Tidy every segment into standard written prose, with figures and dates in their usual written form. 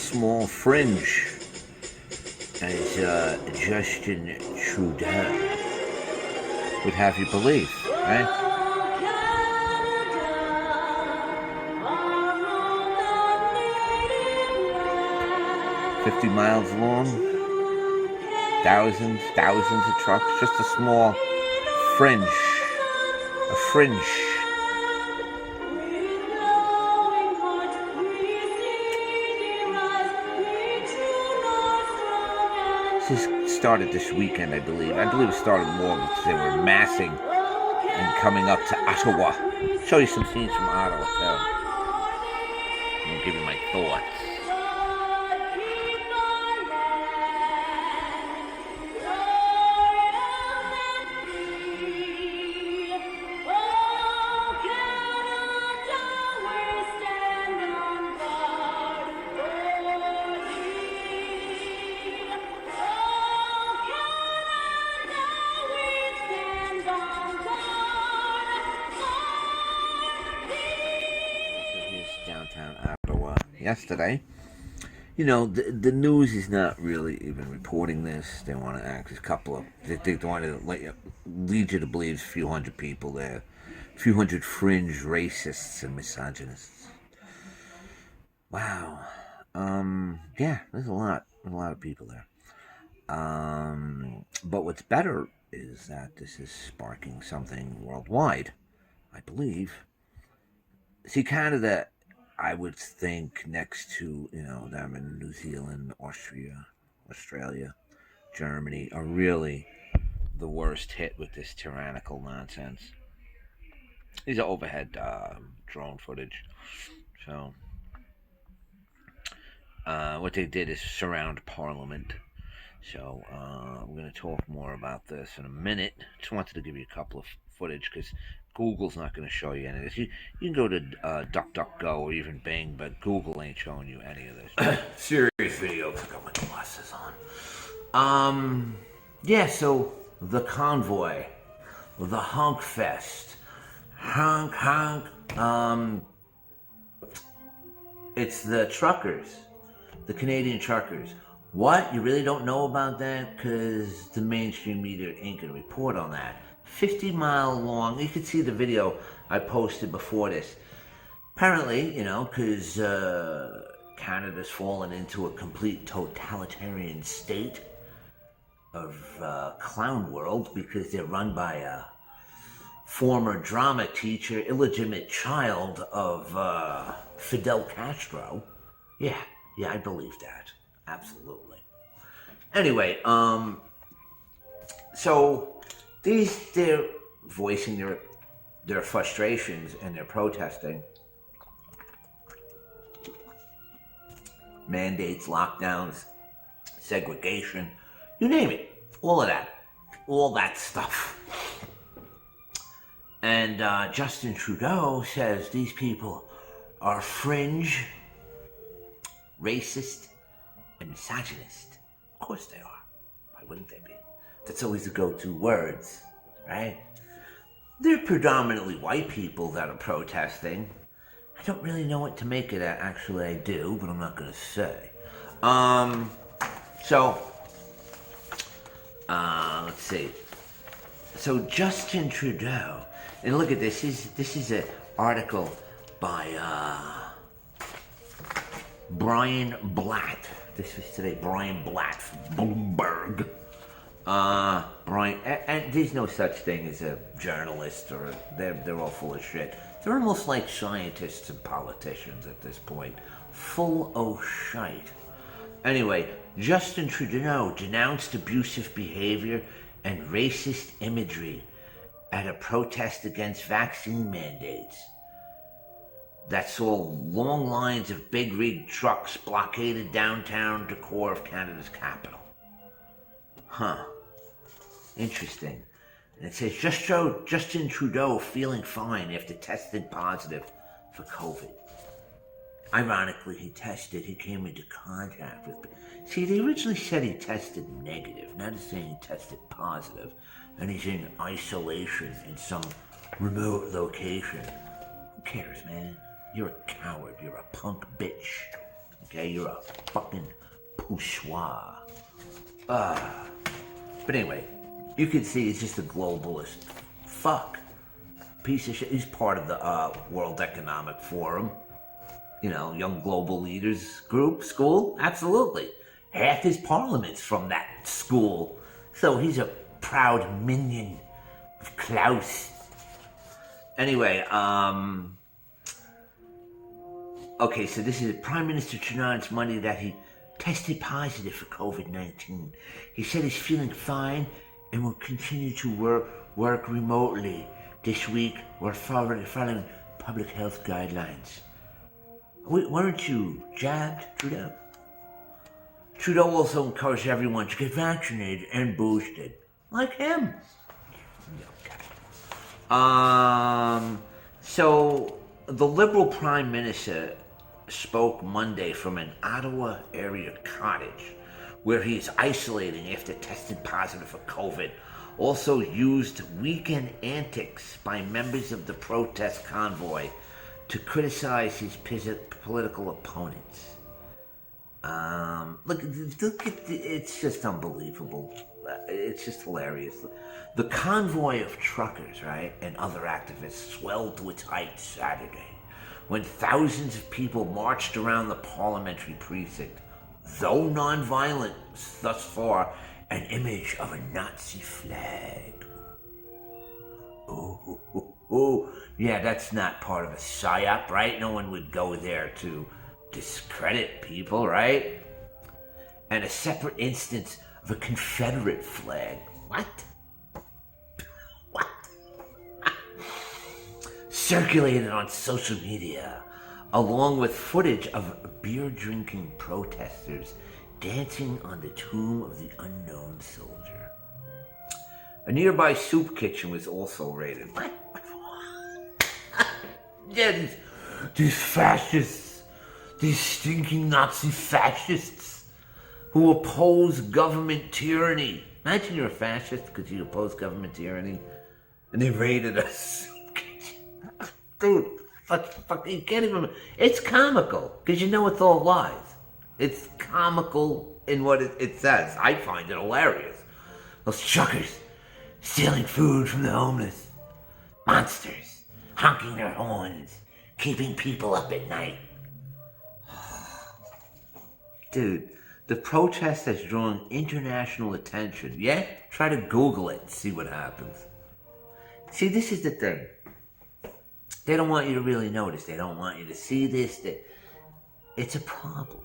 small fringe as Justin Trudeau would have you believe, right? $50 miles long, thousands of trucks, just a small fringe, a fringe. This started this weekend, I believe. I believe it started more because they were massing and coming up to Ottawa. I'll show you some scenes from Ottawa, too. I'll give you my thoughts. Downtown Ottawa yesterday. You know, the news is not really even reporting this. They want to act as a couple of, they want to lead you to believe a few hundred people there, a few hundred fringe racists and misogynists. Wow. Yeah, there's a lot of people there. But what's better is that this is sparking something worldwide, I believe. See, Canada, I would think next to, them in New Zealand, Austria, Australia, Germany, are really the worst hit with this tyrannical nonsense. These are overhead drone footage. So, what they did is surround Parliament. So, we're going to talk more about this in a minute. Just wanted to give you a couple of footage because Google's not going to show you any of this. You can go to DuckDuckGo or even Bing, but Google ain't showing you any of this. Serious video. I got my glasses on. Yeah, so the convoy, the honk fest, honk. It's the truckers, the Canadian truckers. What? You really don't know about that? Because the mainstream media ain't going to report on that. 50-mile long. You can see the video I posted before this. Apparently, because Canada's fallen into a complete totalitarian state of clown world because they're run by a former drama teacher, illegitimate child of Fidel Castro. Yeah, I believe that. Absolutely. Anyway, so they're voicing their frustrations and they're protesting. Mandates, lockdowns, segregation, you name it. All that stuff. And Justin Trudeau says these people are fringe, racist, and misogynist. Of course they are. Why wouldn't they be? That's always the go-to words, right? They're predominantly white people that are protesting. I don't really know what to make of that. Actually, I do, but I'm not going to say. Let's see. So Justin Trudeau, and look at this. This is an article by Brian Blatt. This was today. Brian Blatt from Bloomberg. Brian, and there's no such thing as a journalist, or they're all full of shit. They're almost like scientists and politicians at this point. Full of shite. Anyway, Justin Trudeau denounced abusive behavior and racist imagery at a protest against vaccine mandates that saw long lines of big rig trucks blockaded downtown decor of Canada's capital. Huh. Interesting. And it says, Justin Trudeau feeling fine after tested positive for COVID. Ironically, he came into contact with... See, they originally said he tested negative. Now they're saying he tested positive. And he's in isolation in some remote location. Who cares, man? You're a coward. You're a punk bitch. Okay, you're a fucking poussoir. But anyway, you can see he's just a globalist. Fuck. Piece of shit. He's part of the World Economic Forum. You know, Young Global Leaders Group, school. Absolutely. Half his parliament's from that school. So he's a proud minion of Klaus. Anyway, okay, so this is Prime Minister China's Monday that he tested positive for COVID-19. He said he's feeling fine and will continue to work remotely. This week, we're following public health guidelines. Weren't you jabbed, Trudeau? Trudeau also encouraged everyone to get vaccinated and boosted, like him. Okay. So the Liberal Prime Minister spoke Monday from an Ottawa area cottage where he's isolating after testing positive for COVID. Also used weekend antics by members of the protest convoy to criticize his political opponents. Look at it's just unbelievable. It's just hilarious. The convoy of truckers, right, and other activists swelled to its height Saturday when thousands of people marched around the parliamentary precinct, though non-violent thus far, an image of a Nazi flag. Ooh, yeah, that's not part of a psyop, right? No one would go there to discredit people, right? And a separate instance of a Confederate flag. What? Circulated on social media, along with footage of beer-drinking protesters dancing on the tomb of the unknown soldier. A nearby soup kitchen was also raided. What? Yeah, these fascists, these stinking Nazi fascists who oppose government tyranny. Imagine you're a fascist because you oppose government tyranny, and they raided us. Dude, you can't even. It's comical because you know it's all lies. It's comical in what it says. I find it hilarious. Those truckers stealing food from the homeless, monsters honking their horns, keeping people up at night. Dude, the protest has drawn international attention. Yeah? Try to Google it and see what happens. See, this is the thing. They don't want you to really notice. They don't want you to see this. It's a problem,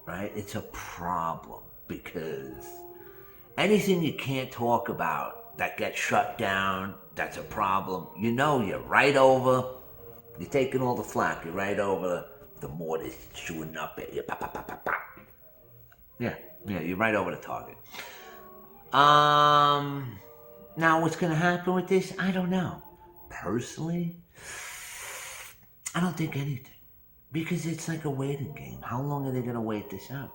right? It's a problem because anything you can't talk about that gets shut down, that's a problem. You know, you're right over. You're taking all the flack. You're right over the mortars shooting up at you. Pop, pop, pop, pop, pop. Yeah, you're right over the target. Now, what's going to happen with this? I don't know. Personally, I don't think anything. Because it's like a waiting game. How long are they going to wait this out?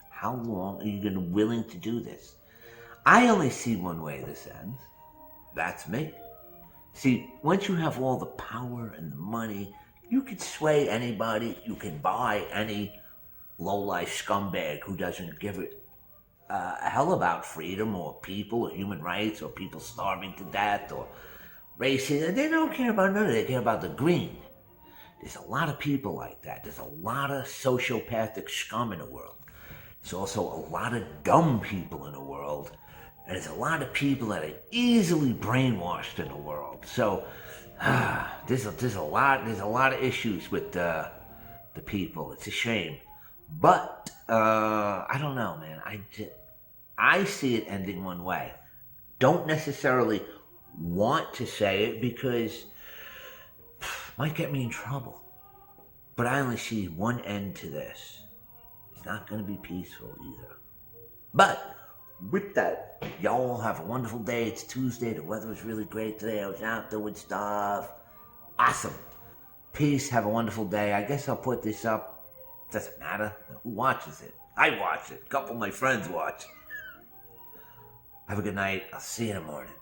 How long are you going to be willing to do this? I only see one way this ends. That's me. See, once you have all the power and the money, you can sway anybody. You can buy any low-life scumbag who doesn't give a hell about freedom or people or human rights or people starving to death or racism. They don't care about none of it. They care about the green. There's a lot of people like that. There's a lot of sociopathic scum in the world. There's also a lot of dumb people in the world. And there's a lot of people that are easily brainwashed in the world. So there's a lot of issues with the people. It's a shame. But I don't know, man. I see it ending one way. Don't necessarily want to say it because might get me in trouble. But I only see one end to this. It's not going to be peaceful either. But with that, y'all have a wonderful day. It's Tuesday. The weather was really great today. I was out doing stuff. Awesome. Peace. Have a wonderful day. I guess I'll put this up. Doesn't matter. Who watches it? I watch it. A couple of my friends watch. Have a good night. I'll see you in the morning.